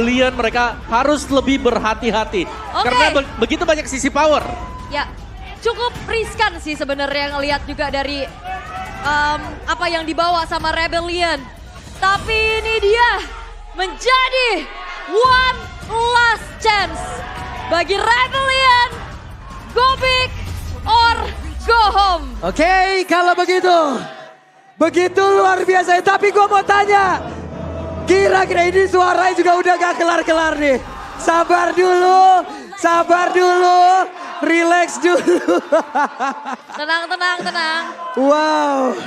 Rebellion mereka harus lebih berhati-hati. Karena begitu banyak sisi power. Ya, cukup riskan sih sebenarnya ngelihat juga dari apa yang dibawa sama Rebellion. Tapi ini dia menjadi one last chance bagi Rebellion. Go big or go home. Oke, kalau begitu luar biasa. Tapi gue mau tanya, kira-kira ini suaranya juga udah gak kelar-kelar nih. Sabar dulu, relax dulu. Tenang. Wow,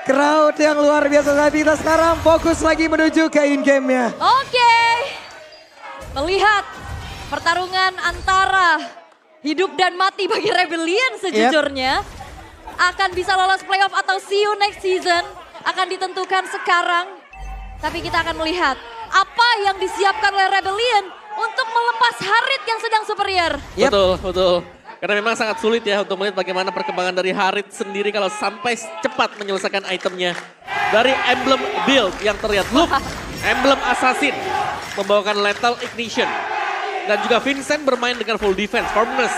crowd yang luar biasa. Tapi kita sekarang fokus lagi menuju ke in-game-nya. Oke, melihat pertarungan antara hidup dan mati bagi Rebellion sejujurnya. Akan bisa lolos playoff atau see you next season. Akan ditentukan sekarang. Tapi kita akan melihat apa yang disiapkan oleh Rebellion untuk melepas Harit yang sedang superior. Betul. Karena memang sangat sulit ya untuk melihat bagaimana perkembangan dari Harit sendiri kalau sampai cepat menyelesaikan itemnya. Dari emblem build yang terlihat. Look, emblem assassin membawakan lethal ignition. Dan juga Vincent bermain dengan full defense, firmness.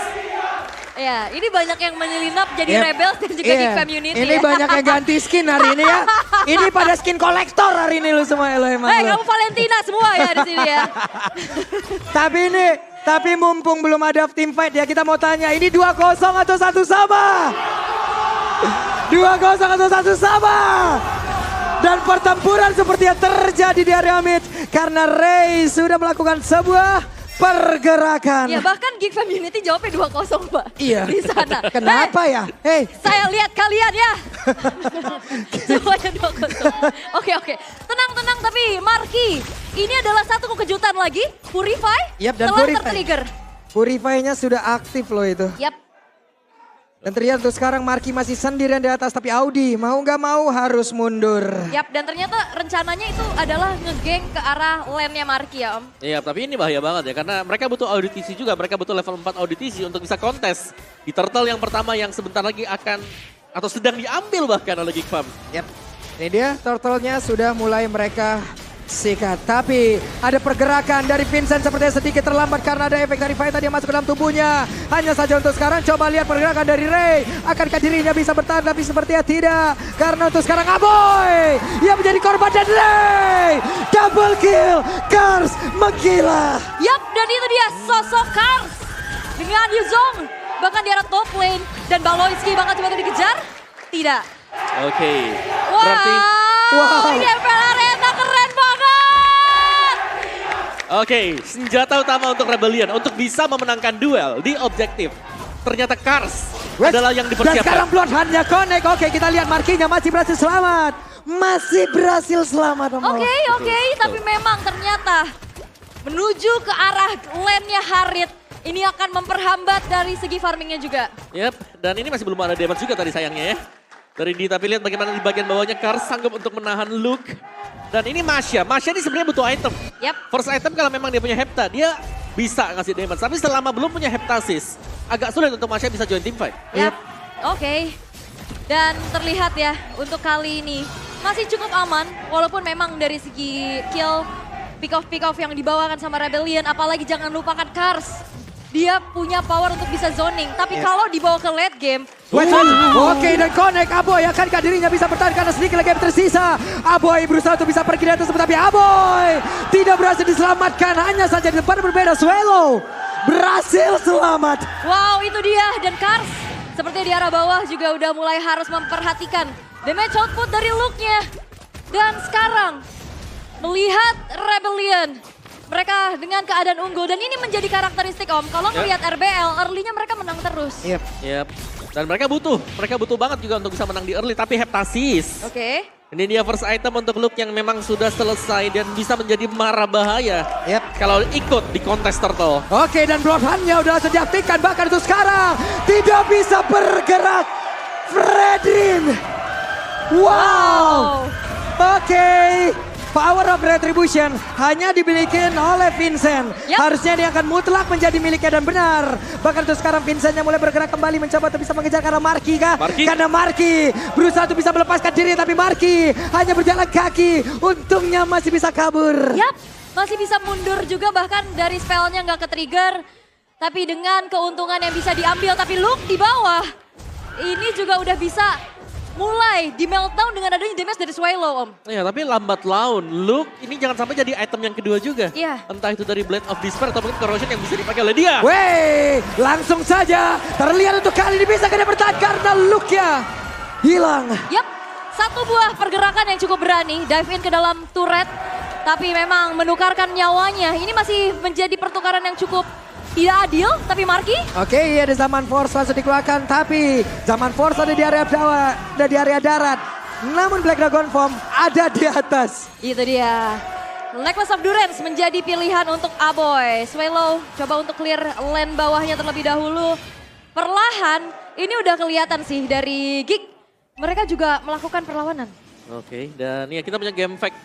Ya, ini banyak yang menyelinap jadi rebel dan juga Geek Fam Unity. Ini banyak yang ganti skin hari ini ya. Ini pada skin kolektor hari ini lu semua lo emang. Kamu Valentina semua ya di sini ya. Tapi mumpung belum ada team fight ya, kita mau tanya ini 2-0 atau 1 sama? 2-0 atau 1 sama? Dan pertempuran seperti yang terjadi di area mid karena Ray sudah melakukan sebuah pergerakan. Ya bahkan Geek Fam Unity jawabnya 2-0 Pak. Iya. Di sana. Kenapa ya? Saya lihat kalian ya. Semuanya 2-0. Oke. Tenang tapi Marky. Ini adalah satu kejutan lagi. Purify dan telah tertrigger. Purify-nya sudah aktif loh itu. Dan terlihat tuh sekarang Marky masih sendirian di atas. Tapi Audi mau gak mau harus mundur. Dan ternyata rencananya itu adalah ngegeng ke arah lane-nya Marky ya Om. Iya, tapi ini bahaya banget ya. Karena mereka butuh auditisi juga. Mereka butuh level 4 auditisi untuk bisa kontes. Di turtle yang pertama yang sebentar lagi akan atau sedang diambil bahkan oleh Geek Fam. Ini dia turtle-nya sudah mulai mereka sikat. Tapi ada pergerakan dari Vincent sepertinya sedikit terlambat karena ada efek dari Vita yang masuk ke dalam tubuhnya. Hanya saja untuk sekarang coba lihat pergerakan dari Ray. Akankah dirinya bisa bertahan tapi sepertinya tidak. Karena untuk sekarang Aboy yang menjadi korban dan Ray. Double kill. Kars menggila. Dan itu dia sosok Kars. Dengan Yuzong. Bahkan di arah top lane. Dan Baloyski bakal coba dikejar. Tidak. Oke. Berarti. Ini MPL Arena keren banget. Oke, senjata utama untuk Rebellion untuk bisa memenangkan duel di objektif. Ternyata Kars adalah yang dipersiapkan. Dan sekarang Bloodhound-nya connect. Oke, kita lihat Marky-nya masih berhasil selamat. Oke, tapi memang ternyata menuju ke arah lane-nya Harit. Ini akan memperhambat dari segi farmingnya juga. Dan ini masih belum ada damage juga tadi sayangnya ya. Dari di tapi lihat bagaimana di bagian bawahnya Kars sanggup untuk menahan Luke. Dan ini Masya ini sebenarnya butuh item. First item kalau memang dia punya Hepta, dia bisa ngasih damage. Tapi selama belum punya Heptasis, agak sulit untuk Masya bisa join team fight. Oke. Dan terlihat ya untuk kali ini masih cukup aman. Walaupun memang dari segi kill, pick off yang dibawakan sama Rebellion. Apalagi jangan lupakan Kars. Dia punya power untuk bisa zoning. Tapi kalau dibawa ke late game. Oke, dan connect Aboy. Akankah dirinya bisa bertahan karena sedikit lagi tersisa. Aboy berusaha untuk bisa pergi dari atas. Tapi Aboy tidak berhasil diselamatkan. Hanya saja di tempat berbeda. Swallow berhasil selamat. Wow, itu dia. Dan Kars seperti di arah bawah juga udah mulai harus memperhatikan damage output dari Luke-nya. Dan sekarang melihat Rebellion. Mereka dengan keadaan unggul dan ini menjadi karakteristik Om. Kalau ngelihat RBL, early-nya mereka menang terus. Dan mereka butuh banget juga untuk bisa menang di early. Tapi Heptasis. Ini dia first item untuk Luke yang memang sudah selesai dan bisa menjadi mara bahaya. Kalau ikut di kontes turtle. Oke, dan Bloodhound-nya udah langsung diaktifkan. Bahkan itu sekarang tidak bisa bergerak. Fredrin. Wow. Oke. Power of Retribution hanya dimiliki oleh Vincent. Harusnya dia akan mutlak menjadi miliknya dan benar. Bahkan itu sekarang Vincentnya mulai bergerak kembali mencoba untuk bisa mengejar karena Marky kah? Karena Marky berusaha untuk bisa melepaskan diri tapi Marky hanya berjalan kaki. Untungnya masih bisa kabur. masih bisa mundur juga bahkan dari spellnya nggak ke-trigger. Tapi dengan keuntungan yang bisa diambil, tapi Luke di bawah. Ini juga udah bisa mulai di meltdown dengan adanya damage dari Swallow, Om. Ya, tapi lambat laun. Luke ini jangan sampai jadi item yang kedua juga. Iya. Entah itu dari Blade of Despair atau mungkin Corrosion yang bisa dipakai oleh dia. Wey, langsung saja terlihat untuk kali ini bisa kena bertahan karena Luke-nya hilang. Yap, satu buah pergerakan yang cukup berani, dive in ke dalam turret. Tapi memang menukarkan nyawanya. Ini masih menjadi pertukaran yang cukup tidak adil, tapi Marky. Oke, ada Zaman Force langsung dikeluarkan, tapi Zaman Force ada di area bawah, ada di area darat. Namun Black Dragon Form ada di atas. Itu dia. Necklace of Durance menjadi pilihan untuk Aboy. Swallow coba untuk clear lane bawahnya terlebih dahulu. Perlahan, ini udah kelihatan sih dari Geek. Mereka juga melakukan perlawanan. Oke, dan ya kita punya game fact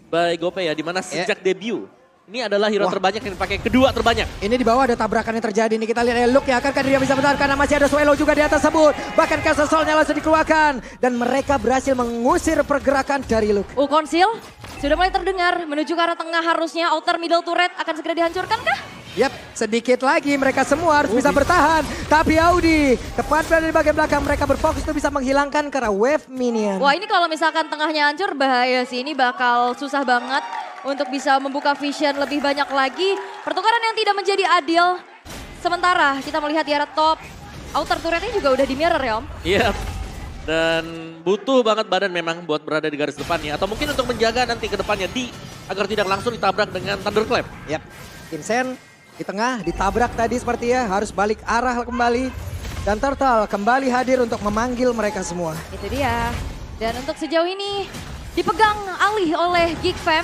by GoPay ya, dimana sejak debut. Ini adalah hero terbanyak yang dipakai, kedua terbanyak. Ini di bawah ada tabrakan yang terjadi nih, kita lihat Luke ya, akankah dia bisa bertahan karena masih ada Swallow juga di atas sebut. Bahkan Castle Soul-nya langsung dikeluarkan dan mereka berhasil mengusir pergerakan dari Luke. Konsil sudah mulai terdengar menuju ke arah tengah, harusnya outer middle turret akan segera dihancurkan kah? Yap, sedikit lagi mereka semua harus bisa bertahan. Tapi Audi tepat berada di bagian belakang, mereka berfokus untuk bisa menghilangkan karena wave minion. Wah, ini kalau misalkan tengahnya hancur bahaya sih, ini bakal susah banget untuk bisa membuka vision lebih banyak lagi. Pertukaran yang tidak menjadi adil. Sementara kita melihat di arah top, outer turretnya juga udah di mirror ya Om. Iya, dan butuh banget badan memang buat berada di garis depannya. Atau mungkin untuk menjaga nanti ke depannya agar tidak langsung ditabrak dengan Thunderclap. Yap, Vincent di tengah ditabrak tadi seperti ya, harus balik arah kembali. Dan Turtle kembali hadir untuk memanggil mereka semua. Itu dia. Dan untuk sejauh ini dipegang alih oleh Geek Fam.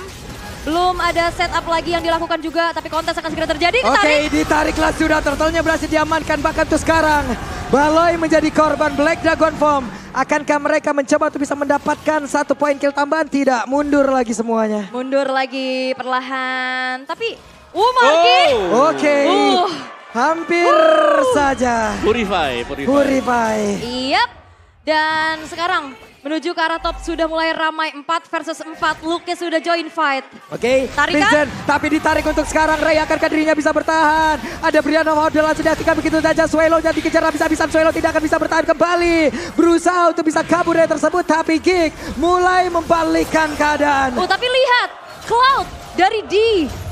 Belum ada setup lagi yang dilakukan juga, tapi kontes akan segera terjadi. Oke, ditariklah sudah, Turtle-nya berhasil diamankan. Bahkan tuh sekarang, Baloi menjadi korban Black Dragon Form. Akankah mereka mencoba untuk bisa mendapatkan 1 poin kill tambahan? Tidak, mundur lagi semuanya. Mundur lagi perlahan, tapi Marky. Oke, hampir saja. Purify. Yap, dan sekarang menuju ke arah top sudah mulai ramai 4 versus 4. Luke sudah join fight. Oke, Tarikan? Vincent, tapi ditarik untuk sekarang. Ray akankah dirinya bisa bertahan? Ada Brian of Order langsung diaktifkan begitu saja. Swallow-nya dikejar habis-habisan. Swallow tidak akan bisa bertahan kembali. Berusaha untuk bisa kabur dari tersebut, tapi Geek mulai membalikkan keadaan. Tapi lihat, Cloud dari D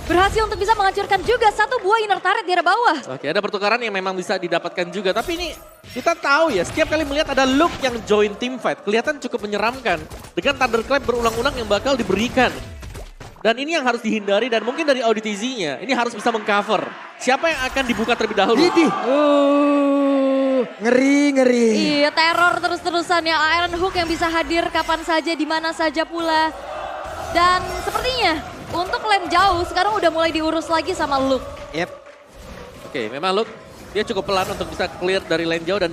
berhasil untuk bisa menghancurkan juga 1 buah inner turret di arah bawah. Oke, ada pertukaran yang memang bisa didapatkan juga. Tapi ini kita tahu ya, setiap kali melihat ada Luke yang join team fight, kelihatan cukup menyeramkan. Dengan Thunderclap berulang-ulang yang bakal diberikan. Dan ini yang harus dihindari dan mungkin dari auditizinya, ini harus bisa mengcover. Siapa yang akan dibuka terlebih dahulu? Didi. Ngeri. Iya, teror terus-terusan ya. Iron Hook yang bisa hadir kapan saja, di mana saja pula. Dan sepertinya untuk lane jauh sekarang udah mulai diurus lagi sama Luke. Yep. Oke, memang Luke dia cukup pelan untuk bisa clear dari lane jauh dan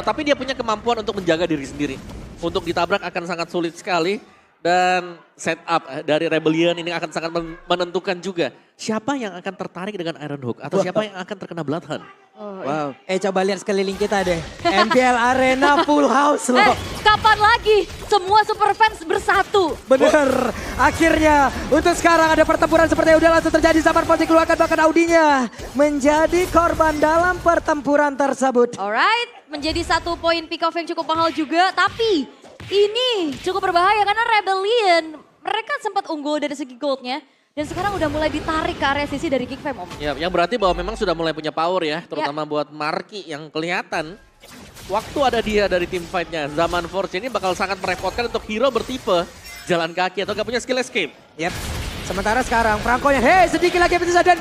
tapi dia punya kemampuan untuk menjaga diri sendiri. Untuk ditabrak akan sangat sulit sekali dan setup dari Rebellion ini akan sangat menentukan juga siapa yang akan tertarik dengan Iron Hook atau siapa yang akan terkena Bloodhound. Wow. Coba lihat sekeliling kita deh. MPL Arena full house loh. Kapan lagi semua super fans bersatu? Bener. Akhirnya untuk sekarang ada pertempuran seperti yang udah langsung terjadi. Zaman Force dikeluarkan, bahkan Audinya menjadi korban dalam pertempuran tersebut. Alright, menjadi 1 poin pick off yang cukup mahal juga. Tapi ini cukup berbahaya karena Rebellion mereka sempat unggul dari segi goldnya. Dan sekarang udah mulai ditarik ke area sisi dari Geek Fam, Om. Ya, yang berarti bahwa memang sudah mulai punya power ya, terutama buat Marky yang kelihatan waktu ada dia dari tim fight-nya. Zaman Force ini bakal sangat merepotkan untuk hero bertipe jalan kaki atau gak punya skill escape. Yep. Sementara sekarang Franco-nya, sedikit lagi bisa dan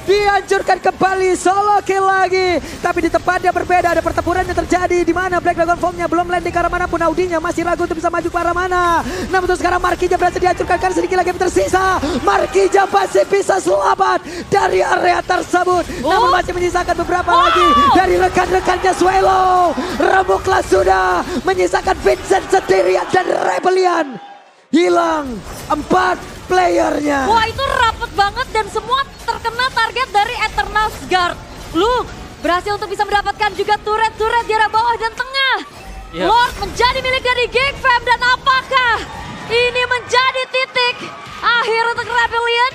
dihancurkan kembali, solo kill lagi. Tapi di tempat yang berbeda ada pertempuran yang terjadi di mana Black Dragon Form-nya belum landing ke arah manapun. Audinya masih ragu untuk bisa maju ke arah mana. Namun untuk sekarang Markija berhasil dihancurkan karena sedikit lagi tersisa. Markija masih bisa selamat dari area tersebut. Namun masih menyisakan beberapa lagi dari rekan-rekannya Swallow. Remuklah sudah menyisakan Vincent sendirian dan Rebellion. Hilang 4 playernya. Wah, itu rapet banget dan semua terkena target dari Eternal Guard. Luke berhasil untuk bisa mendapatkan juga turret-turret di arah bawah dan tengah. Lord menjadi milik dari Geek Fam dan apakah Ini menjadi titik akhir untuk Rebellion.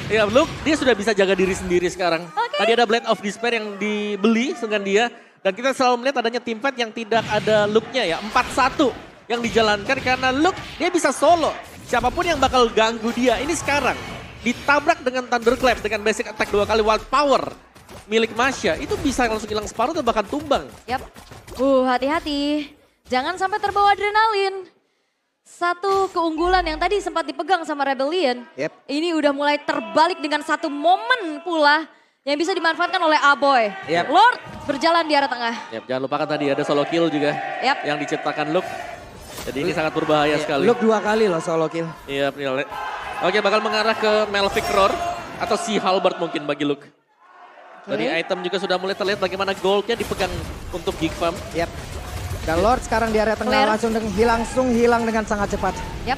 Ya, Luke dia sudah bisa jaga diri sendiri sekarang. Oke. Tadi ada Blade of Despair yang dibeli dengan dia. Dan kita selalu melihat adanya team fight yang tidak ada Luke-nya ya. 4-1 yang dijalankan karena Luke dia bisa solo. Siapapun yang bakal ganggu dia. Ini sekarang ditabrak dengan Thunderclap dengan basic attack 2 kali wild power milik Masya. Itu bisa langsung hilang separuh atau bahkan tumbang. Yap. Hati-hati. Jangan sampai terbawa adrenalin. Satu keunggulan yang tadi sempat dipegang sama Rebellion. Yep. Ini udah mulai terbalik dengan satu momen pula yang bisa dimanfaatkan oleh Aboy. Yep. Lord berjalan di arah tengah. Yap, jangan lupakan tadi ada solo kill juga Yap. yang diciptakan Luke. Jadi ini sangat berbahaya sekali. Luke 2 kali loh solo kill. Iya, oke, bakal mengarah ke Melvic Roar atau si Halberd mungkin bagi Luke. Dari item juga sudah mulai terlihat bagaimana goldnya dipegang untuk Geek Farm. Yap. Dan Lord sekarang di area tengah Clear. langsung hilang dengan sangat cepat. Yap.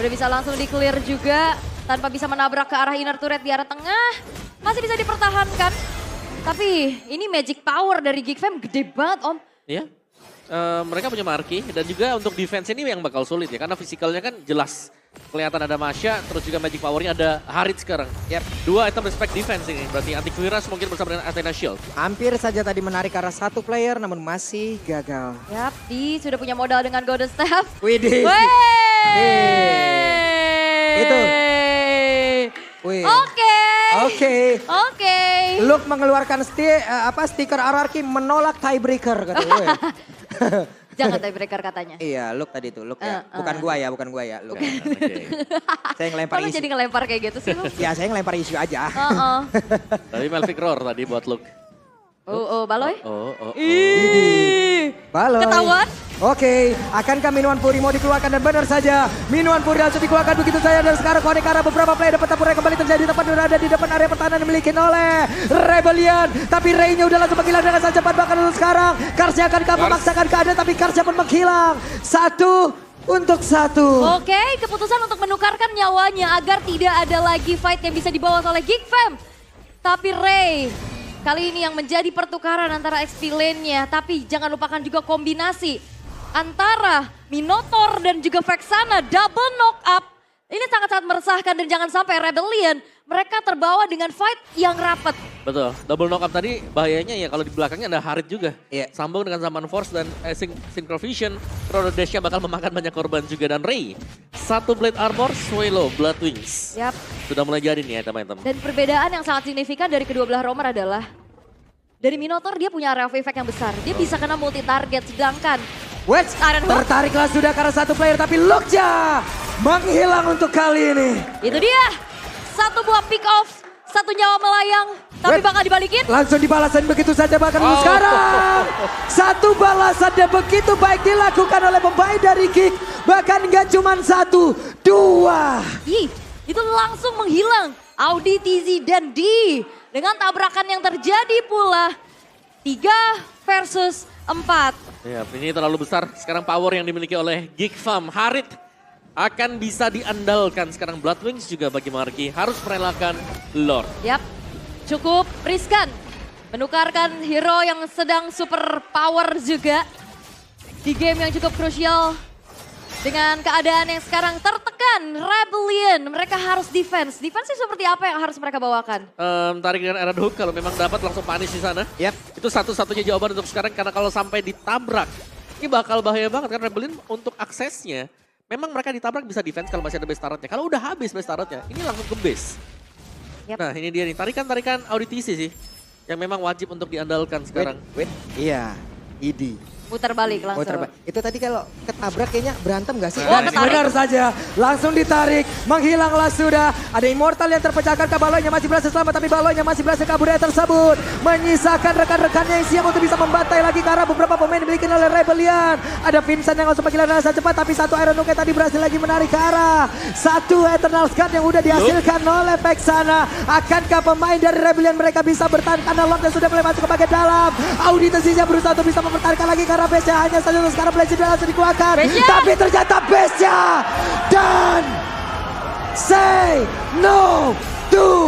Udah bisa langsung di clear juga tanpa bisa menabrak ke arah inner turret di arah tengah. Masih bisa dipertahankan. Tapi ini magic power dari Geek Fam gede banget Om. Iya. Mereka punya Marki dan juga untuk defense ini yang bakal sulit ya karena fisikalnya kan jelas. Kelihatan ada Masya, terus juga magic powernya ada Harit sekarang. Yap. 2 item respect defense ini, berarti Antivirus mungkin bersama dengan Athena Shield. Hampir saja tadi menarik ke arah satu player namun masih gagal. Yap, di sudah punya modal dengan Golden Staff. Widih. Itu. Wih. Oke. Oke. Luke mengeluarkan stiker RRQ menolak tiebreaker katanya. Jangan tiebreaker katanya. Iya, Luke tadi tuh, Luke ya. Bukan gua ya, Luke. Oke. Saya ngelempar Kalau isu. jadi ngelempar kayak gitu sih lu. Ya, saya ngelempar isu aja. Tapi Melvic Roar tadi buat Luke. Baloy. Ih, Baloy. Ketahuan? Oke, akankah minuman puri mau dikeluarkan dan benar saja minuman puri langsung dikeluarkan begitu saja dan sekarang konek arah beberapa play dapat taburan kembali terjadi tepat berada di depan area pertahanan dimiliki oleh Rebellion, tapi Ray-nya udah langsung menghilang dengan sangat cepat bahkan untuk sekarang Karsnya akankah memaksakan keadaan tapi Karsnya pun menghilang 1-1. Oke, keputusan untuk menukarkan nyawanya agar tidak ada lagi fight yang bisa dibawa oleh Geek Fam. Tapi Ray kali ini yang menjadi pertukaran antara XP lane-nya, tapi jangan lupakan juga kombinasi antara Minotaur dan juga Vexana double knock up. Ini sangat-sangat meresahkan dan jangan sampai Rebellion mereka terbawa dengan fight yang rapat. Betul, double knock up tadi bahayanya ya kalau di belakangnya ada Harit juga. Iya. Sambung dengan Zaman Force dan Synchrovision, Chrono Dash-nya bakal memakan banyak korban juga. Dan Ray, 1 Blade Armor, Swallow, Blood Wings. Yap. Sudah mulai jadi nih item-item. Dan perbedaan yang sangat signifikan dari kedua belah romer adalah dari Minotaur dia punya area of effect yang besar. Dia bisa kena multi target sedangkan Wedge tertariklah sudah karena satu player tapi Luke-nya menghilang untuk kali ini. itu dia. Satu buah pick off, satu nyawa melayang, tapi bakal dibalikin. Langsung dibalasan begitu saja bahkan sekarang. Satu balasan dan begitu baik dilakukan oleh pemain dari Geek. Bahkan nggak cuma 1, 2. Ih, itu langsung menghilang. Audi, TZ, dan D. Dengan tabrakan yang terjadi pula. 3 versus 4. Ya, ini terlalu besar. Sekarang power yang dimiliki oleh Geek Farm. Harit akan bisa diandalkan. Sekarang Blood Wings juga bagi Marki harus merelakan Lord. Yap, cukup riskan. Menukarkan hero yang sedang super power juga. Di game yang cukup krusial. Dengan keadaan yang sekarang tertekan, Rebellion mereka harus defense. Defense seperti apa yang harus mereka bawakan? Tarik dengan Iron Hook kalau memang dapat langsung panis di sana. Yap. Itu satu-satunya jawaban untuk sekarang karena kalau sampai ditabrak, ini bakal bahaya banget karena Rebellion untuk aksesnya. Memang mereka ditabrak bisa defense kalau masih ada base turretnya. Kalau udah habis base turretnya, ini langsung ke base. Yap. Nah ini dia nih, tarikan auditisi sih. Yang memang wajib untuk diandalkan sekarang. Wait. Iya, ID. Muter balik langsung. Itu tadi kalau ketabrak kayaknya berantem gak sih? Oh, Dan ketarik. benar saja, langsung ditarik, menghilanglah sudah. Ada Immortal yang terpecahkan ke Baloynya masih berhasil selamat, tapi Baloynya masih berhasil kabur dari tersebut. Menyisakan rekan-rekannya yang siap untuk bisa membantai lagi ke arah beberapa pemain dimiliki oleh Rebellion. Ada Vincent yang langsung menghilangkan dengan cepat, tapi satu Iron Hook tadi berhasil lagi menarik ke arah. Satu Eternal Scut yang udah dihasilkan oleh Vexana. Akankah pemain dari Rebellion mereka bisa bertahan karena Lord yang sudah mulai masuk ke bagian dalam. Audi tensinya berusaha untuk bisa mempertahankan lagi ke arah base-nya. Hanya saja untuk sekarang Blaze langsung dikeluarkan. Tapi ternyata base-nya. Dan say no to